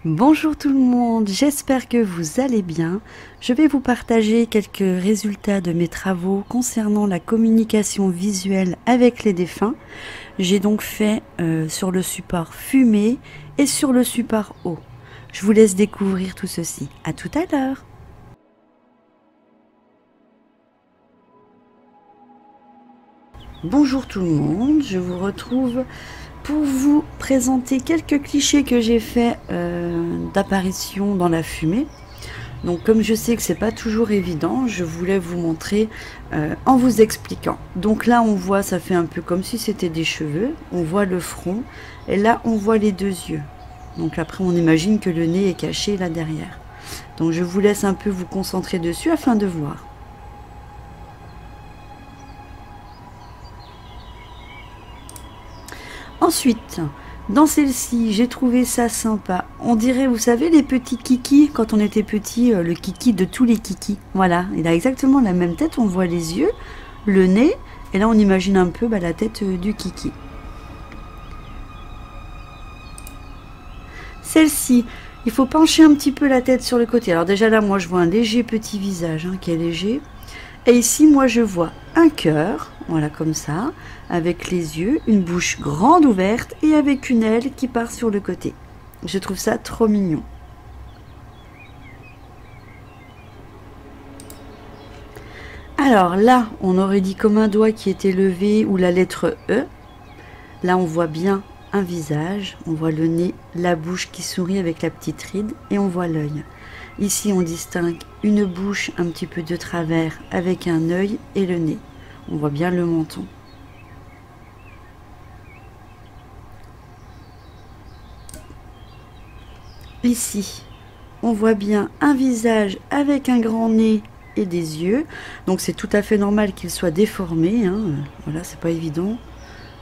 Bonjour tout le monde, j'espère que vous allez bien. Je vais vous partager quelques résultats de mes travaux concernant la communication visuelle avec les défunts. J'ai donc fait sur le support fumé et sur le support eau. Je vous laisse découvrir tout ceci. À tout à l'heure. Bonjour tout le monde, je vous retrouve pour vous présenter quelques clichés que j'ai fait d'apparition dans la fumée. Donc comme je sais que c'est pas toujours évident, je voulais vous montrer en vous expliquant. Donc là on voit, ça fait un peu comme si c'était des cheveux, on voit le front et là on voit les deux yeux. Donc après on imagine que le nez est caché là derrière. Donc je vous laisse un peu vous concentrer dessus afin de voir. Ensuite, dans celle-ci, j'ai trouvé ça sympa. On dirait, vous savez, les petits kikis, quand on était petit, le kiki de tous les kikis. Voilà, il a exactement la même tête, on voit les yeux, le nez, et là on imagine un peu la tête du kiki. Celle-ci, il faut pencher un petit peu la tête sur le côté. Alors déjà là, moi je vois un léger petit visage qui est léger. Et ici, moi, je vois un cœur, voilà comme ça, avec les yeux, une bouche grande ouverte et avec une aile qui part sur le côté. Je trouve ça trop mignon. Alors là, on aurait dit comme un doigt qui était levé ou la lettre E. Là, on voit bien un visage, on voit le nez, la bouche qui sourit avec la petite ride et on voit l'œil. Ici, on distingue une bouche un petit peu de travers avec un œil et le nez. On voit bien le menton. Ici, on voit bien un visage avec un grand nez et des yeux. Donc c'est tout à fait normal qu'il soit déformé. Voilà, c'est pas évident.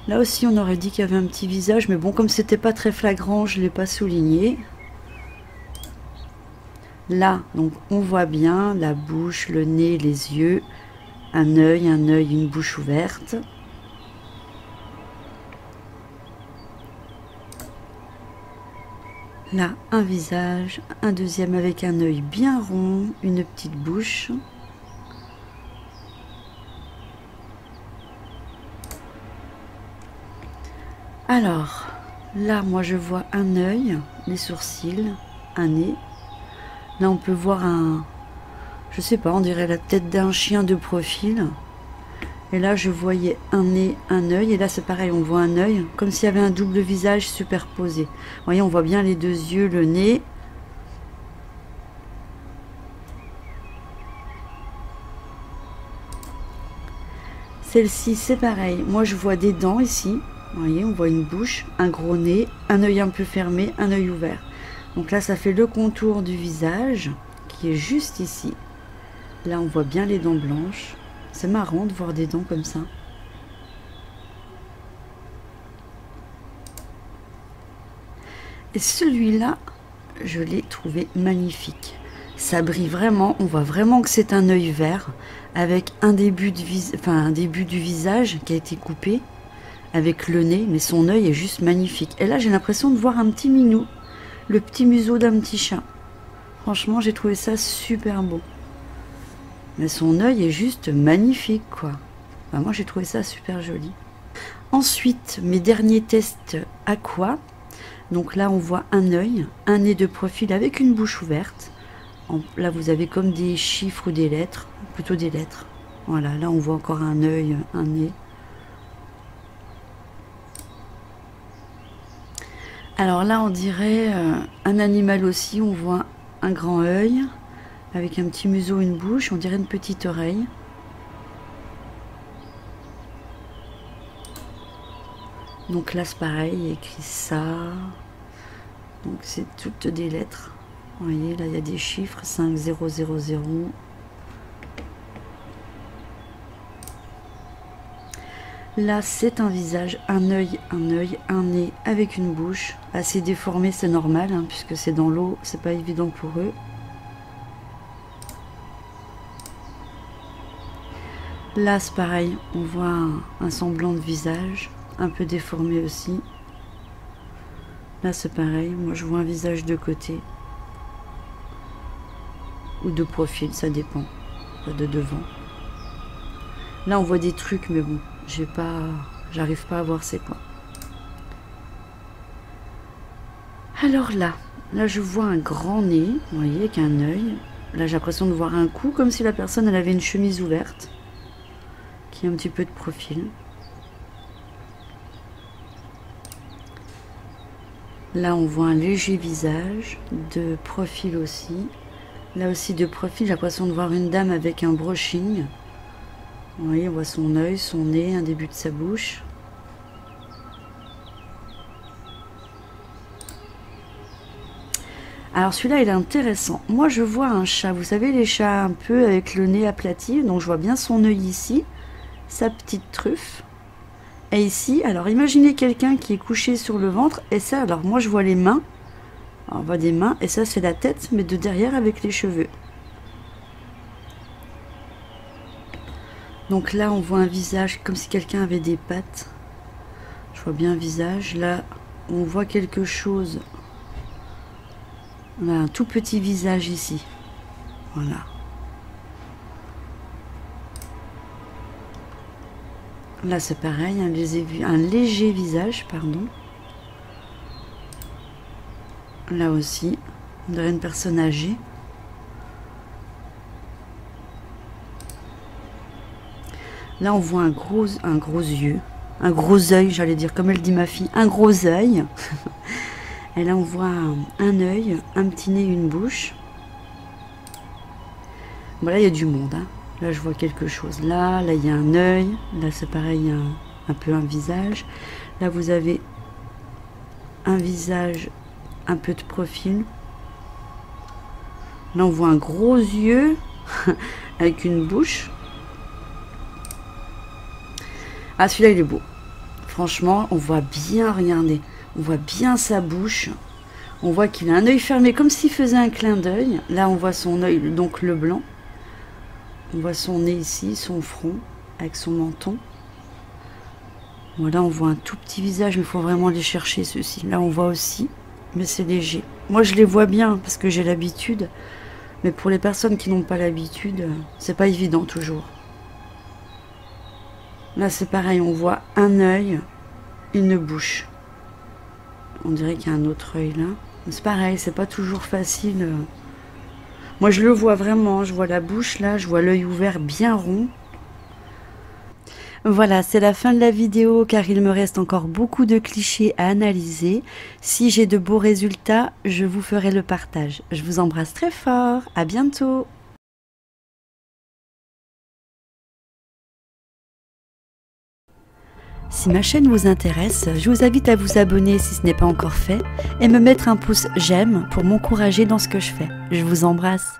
Là aussi, on aurait dit qu'il y avait un petit visage, mais bon, comme c'était pas très flagrant, je l'ai pas souligné. Là, donc, on voit bien la bouche, le nez, les yeux, un œil, une bouche ouverte. Là, un visage, un deuxième avec un œil bien rond, une petite bouche. Alors, là, moi, je vois un œil, les sourcils, un nez. Là, on peut voir je sais pas, on dirait la tête d'un chien de profil. Et là, je voyais un nez, un œil. Et là, c'est pareil, on voit un œil, comme s'il y avait un double visage superposé. Vous voyez, on voit bien les deux yeux, le nez. Celle-ci, c'est pareil. Moi, je vois des dents ici. Vous voyez, on voit une bouche, un gros nez, un œil un peu fermé, un œil ouvert. Donc là, ça fait le contour du visage qui est juste ici. Là, on voit bien les dents blanches. C'est marrant de voir des dents comme ça. Et celui-là, je l'ai trouvé magnifique. Ça brille vraiment, on voit vraiment que c'est un œil vert avec un début du visage qui a été coupé avec le nez, mais son œil est juste magnifique. Et là, j'ai l'impression de voir un petit minou, le petit museau d'un petit chat. Franchement, j'ai trouvé ça super beau. Mais son œil est juste magnifique, quoi. Enfin, moi, j'ai trouvé ça super joli. Ensuite, mes derniers tests aqua. Donc là, on voit un œil, un nez de profil avec une bouche ouverte. Là, vous avez comme des chiffres ou des lettres, plutôt des lettres. Voilà, là, on voit encore un œil, un nez. Alors là, on dirait un animal aussi. On voit un grand œil avec un petit museau, une bouche. On dirait une petite oreille. Donc là, c'est pareil, il y a écrit ça. Donc c'est toutes des lettres. Vous voyez, là, il y a des chiffres. 5000. Là, c'est un visage, un œil, un nez avec une bouche. Assez déformée, c'est normal, puisque c'est dans l'eau, c'est pas évident pour eux. Là, c'est pareil, on voit un semblant de visage, un peu déformé aussi. Là c'est pareil, moi je vois un visage de côté. Ou de profil, ça dépend. Pas de devant. Là on voit des trucs, mais bon, j'arrive pas à voir c'est quoi. Alors là je vois un grand nez, vous voyez, avec un œil. Là j'ai l'impression de voir un cou, comme si la personne elle avait une chemise ouverte. Qui a un petit peu de profil. Là on voit un léger visage, de profil aussi. Là aussi de profil, j'ai l'impression de voir une dame avec un brushing. Vous voyez, on voit son œil, son nez, un début de sa bouche. Alors celui-là il est intéressant. Moi je vois un chat, vous savez les chats un peu avec le nez aplati, donc je vois bien son œil ici, sa petite truffe. Et ici, alors imaginez quelqu'un qui est couché sur le ventre, et ça, alors moi je vois les mains. On voit des mains, et ça c'est la tête, mais de derrière avec les cheveux. Donc là on voit un visage comme si quelqu'un avait des pattes. Je vois bien un visage. Là on voit quelque chose. On a un tout petit visage ici. Voilà. Là c'est pareil, un léger visage, pardon. Là aussi, on dirait une personne âgée. Là, on voit un gros yeux, un gros œil, j'allais dire, comme elle dit ma fille, un gros œil. Et là, on voit un œil, un petit nez, une bouche. Bon, là, il y a du monde. Hein. Là, je vois quelque chose. Là, il y a un œil. Là, c'est pareil, un peu un visage. Là, vous avez un visage, un peu de profil. Là, on voit un gros yeux avec une bouche. Ah, celui-là, il est beau. Franchement, on voit bien, regardez. On voit bien sa bouche. On voit qu'il a un œil fermé, comme s'il faisait un clin d'œil. Là, on voit son œil, donc le blanc. On voit son nez ici, son front, avec son menton. Voilà, on voit un tout petit visage, mais il faut vraiment les chercher, ceux-ci. Là, on voit aussi, mais c'est léger. Moi, je les vois bien, parce que j'ai l'habitude. Mais pour les personnes qui n'ont pas l'habitude, c'est pas évident toujours. Là, c'est pareil, on voit un œil, une bouche. On dirait qu'il y a un autre œil là. C'est pareil, c'est pas toujours facile. Moi, je le vois vraiment. Je vois la bouche là, je vois l'œil ouvert bien rond. Voilà, c'est la fin de la vidéo car il me reste encore beaucoup de clichés à analyser. Si j'ai de beaux résultats, je vous ferai le partage. Je vous embrasse très fort. À bientôt. Si ma chaîne vous intéresse, je vous invite à vous abonner si ce n'est pas encore fait et me mettre un pouce j'aime pour m'encourager dans ce que je fais. Je vous embrasse.